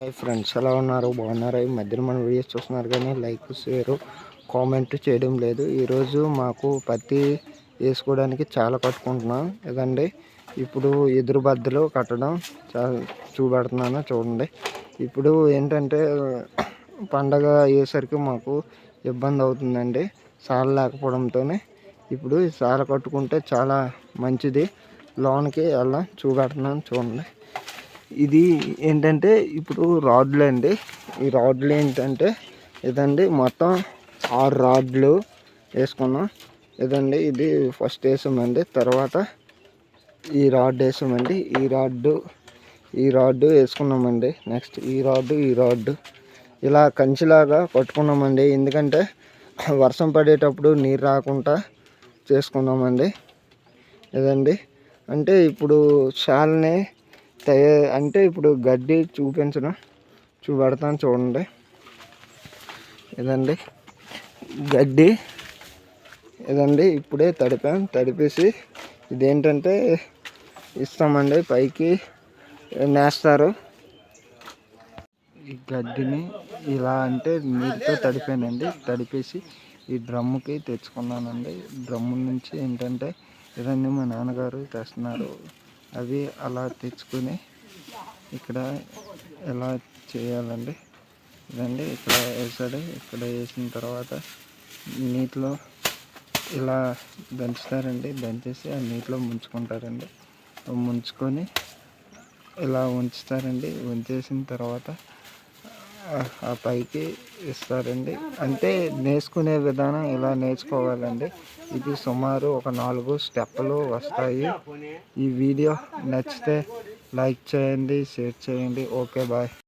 Hi friends, ఎలా ఉన్నారు? బాగున్నారా? ఈ మధ్యన మన వీడియోస్ చూస్తున్నారు కానీ లైక్ షేర్ కామెంట్ చేయడం లేదు. ఈరోజు మాకు పత్తి వేసుకోవడానికి చాలా కట్టుకుంటున్నాం ఇదండి. ఇప్పుడు ఎదురు బద్దలు కట్టడం చూపెడుతున్నాను చూడండి. ఇప్పుడు ఏంటంటే పండగ అయ్యేసరికి మాకు ఇబ్బంది అవుతుందండి సాల లేకపోవడంతో. ఇప్పుడు సాల కట్టుకుంటే చాలా మంచిది. లోన్కి అలా చూపెడుతున్నాను చూడండి. ఇది ఏంటంటే ఇప్పుడు రాడ్లు అండి. ఈ రాడ్లు ఏంటంటే ఇదండి, మొత్తం 6 రాడ్లు వేసుకున్నాం ఇదండి. ఇది ఫస్ట్ వేసామండి, తర్వాత ఈ రాడ్ వేసామండి, ఈ రాడ్డు వేసుకున్నామండి. నెక్స్ట్ ఈ రాడ్డు ఇలా కంచిలాగా కట్టుకున్నామండి. ఎందుకంటే వర్షం పడేటప్పుడు నీరు రాకుండా చేసుకున్నామండి ఇదండి. అంటే ఇప్పుడు షాల్ని అంటే ఇప్పుడు గడ్డి చూపెడతాను చూడండి. ఇదండి గడ్డి, ఇదండి ఇప్పుడే తడిపేసి ఇదేంటంటే ఇస్తామండి, పైకి నేస్తారు. ఈ గడ్డిని ఇలా అంటే నీటితో తడిపేసి ఈ డ్రమ్ముకి తెచ్చుకున్నానండి. డ్రమ్ము నుంచి ఏంటంటే ఇవన్నీ మా నాన్నగారు తెస్తున్నారు. అవి అలా తెచ్చుకొని ఇక్కడ ఎలా చేయాలండి. ఇదండి ఇక్కడ వేసాడు. ఇక్కడ వేసిన తర్వాత నీటిలో ఇలా దంచుతారండి. దంచేసి ఆ నీటిలో ముంచుకుంటారండి. ముంచుకొని ఇలా ఉంచుతారండి. ఉంచేసిన తర్వాత ఆ పైకి ఇస్తారండి. అంటే నేర్చుకునే విధానం ఇలా నేర్చుకోవాలండి. ఇది సుమారు ఒక 4 స్టెప్పులు వస్తాయి. ఈ వీడియో నచ్చితే లైక్ చేయండి, షేర్ చేయండి. Okay, bye.